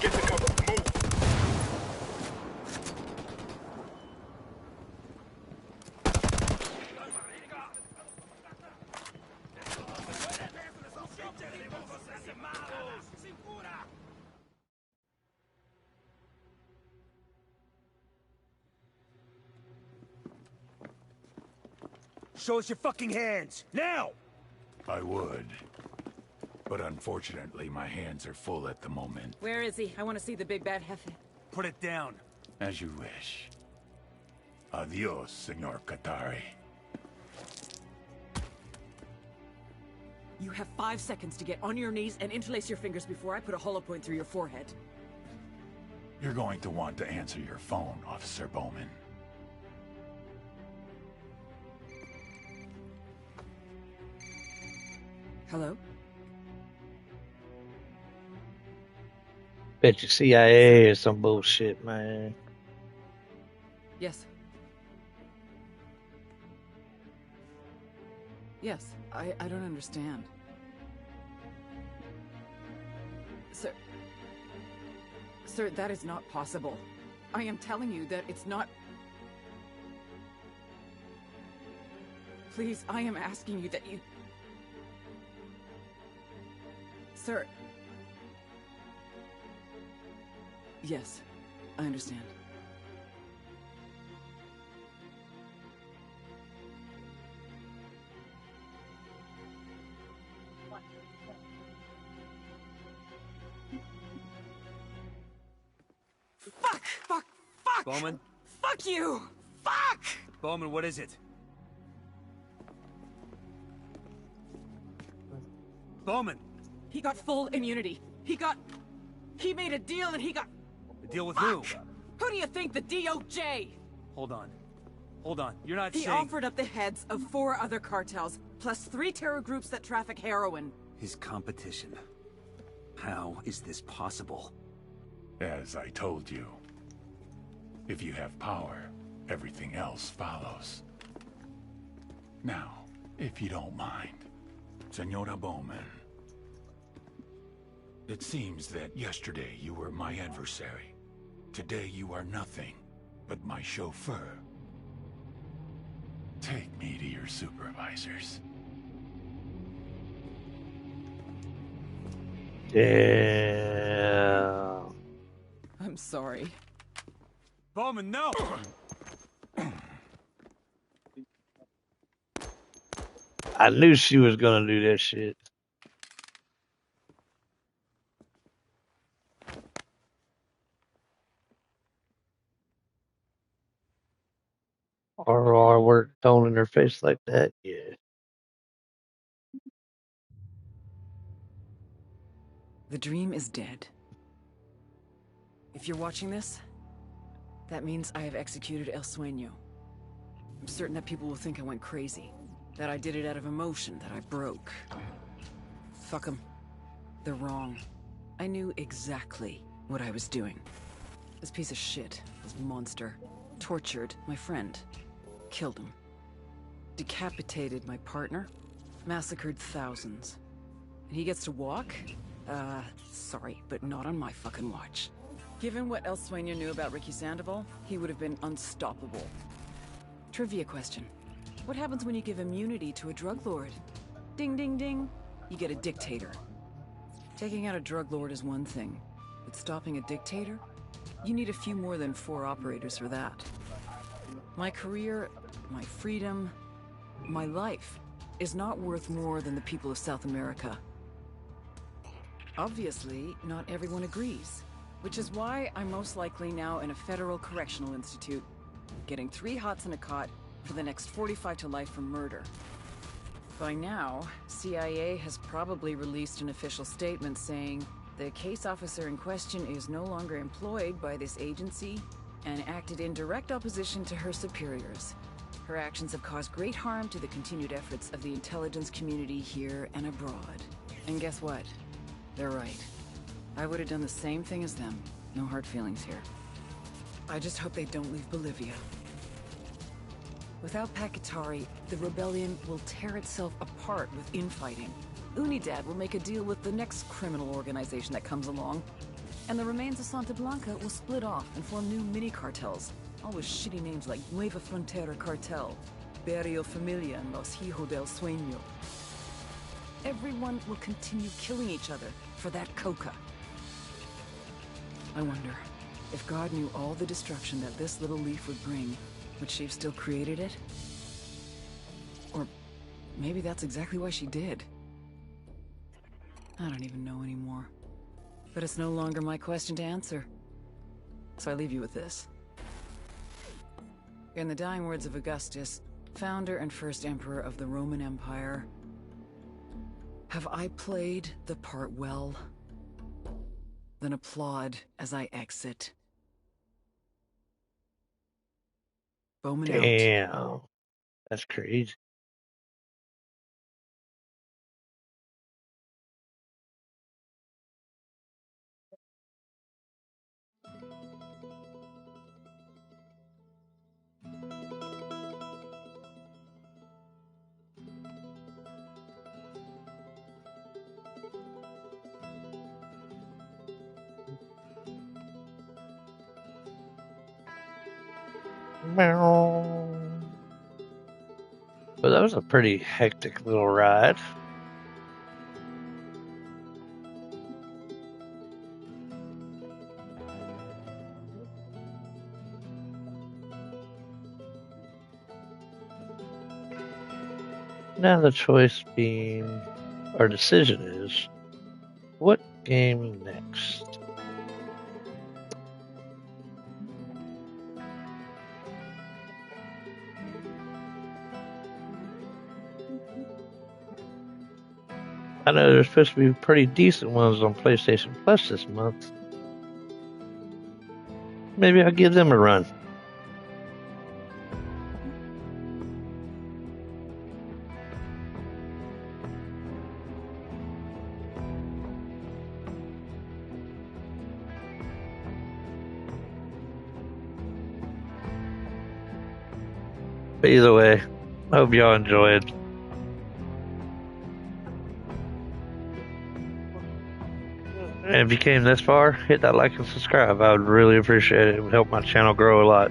Get to cover. Move. Show us your fucking hands, now! I would. But unfortunately, my hands are full at the moment. Where is he? I want to see the big bad jefe. Put it down. As you wish. Adios, Senor Qatari. You have 5 seconds to get on your knees and interlace your fingers before I put a hollow point through your forehead. You're going to want to answer your phone, Officer Bowman. Hello? Bet you CIA is some bullshit, man. Yes. Yes, I don't understand. Sir, that is not possible. I am telling you that it's not... Please, I am asking you that you... Sir... Yes, I understand. Fuck! Bowman? Fuck you! Fuck! Bowman, what is it? Bowman! He got full immunity. He made a deal and he got... A deal with who? Who do you think? The DOJ! Hold on. Hold on. You're not He saying... offered up the heads of 4 other cartels, plus 3 terror groups that traffic heroin. His competition. How is this possible? As I told you, if you have power, everything else follows. Now, if you don't mind, Senora Bowman, it seems that yesterday you were my adversary. Today you are nothing but my chauffeur. Take me to your supervisors. Yeah. I'm sorry. Bowman, no! I knew she was gonna do that shit. RR weren't toning her face like that, yeah. The dream is dead. If you're watching this, that means I have executed El Sueño. I'm certain that people will think I went crazy. That I did it out of emotion, that I broke. Fuck them. They're wrong. I knew exactly what I was doing. This piece of shit, this monster, tortured my friend. Killed him. Decapitated my partner. Massacred thousands. And he gets to walk? Sorry, but not on my fucking watch. Given what El Sueño knew about Ricky Sandoval, he would have been unstoppable. Trivia question. What happens when you give immunity to a drug lord? Ding, ding, ding. You get a dictator. Taking out a drug lord is one thing, but stopping a dictator? You need a few more than 4 operators for that. My career, my freedom, my life is not worth more than the people of South America. Obviously, not everyone agrees, which is why I'm most likely now in a federal correctional institute, getting 3 hots in a cot for the next 45 to life for murder. By now, CIA has probably released an official statement saying the case officer in question is no longer employed by this agency and acted in direct opposition to her superiors. Her actions have caused great harm to the continued efforts of the intelligence community here and abroad. And guess what? They're right. I would have done the same thing as them. No hard feelings here. I just hope they don't leave Bolivia. Without Pakatari, the rebellion will tear itself apart with infighting. Unidad will make a deal with the next criminal organization that comes along. And the remains of Santa Blanca will split off and form new mini-cartels. All with shitty names like Nueva Frontera Cartel, Barrio Familia, and Los Hijos del Sueño. Everyone will continue killing each other for that coca. I wonder, if God knew all the destruction that this little leaf would bring, would she have still created it? Or maybe that's exactly why she did. I don't even know anymore. But it's no longer my question to answer. So I leave you with this. In the dying words of Augustus, founder and first emperor of the Roman Empire, have I played the part well? Then applaud as I exit. Bowman out. Damn. That's crazy. Well, that was a pretty hectic little ride. Now the choice being, our decision is, what game next? I know there's supposed to be pretty decent ones on PlayStation Plus this month. Maybe I'll give them a run. But either way, I hope y'all enjoyed. And if you came this far, hit that like and subscribe. I would really appreciate it. It would help my channel grow a lot.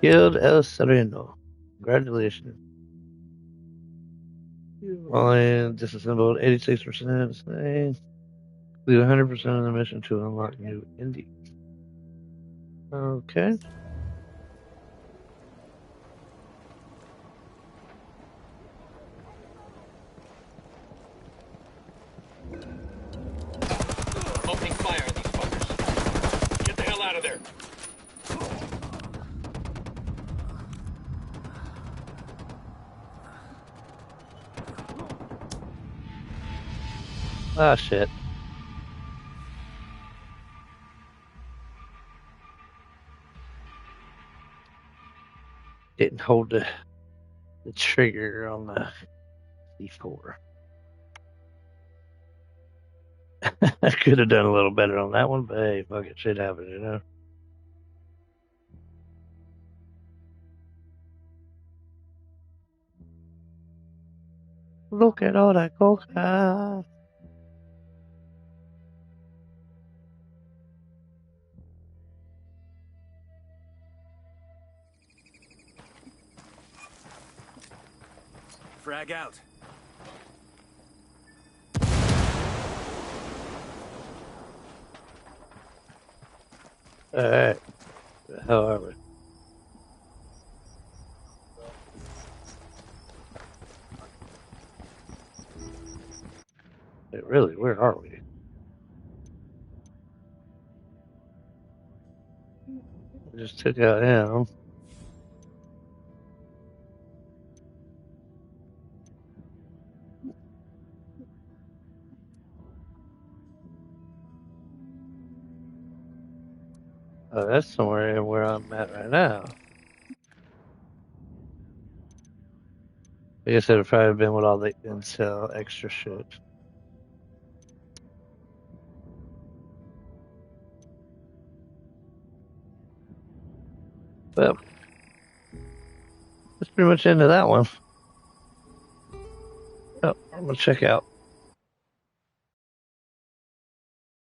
Killed El Sereno. Congratulations. And disassembled 86%. Complete 100% of the mission to unlock new indie. Okay. Opening fire on these fuckers. Get the hell out of there. Ah, shit. Didn't hold the trigger on the C4. I could have done a little better on that one, but hey, fuck it, shit happens, you know. Look at all that coca. Frag out. Alright. The hell are we? Wait, really, where are we? I just took out him. Oh, that's somewhere in where I'm at right now. I guess it'd probably been with all the intel extra shit. Well, that's pretty much into that one. Oh, I'm gonna check out.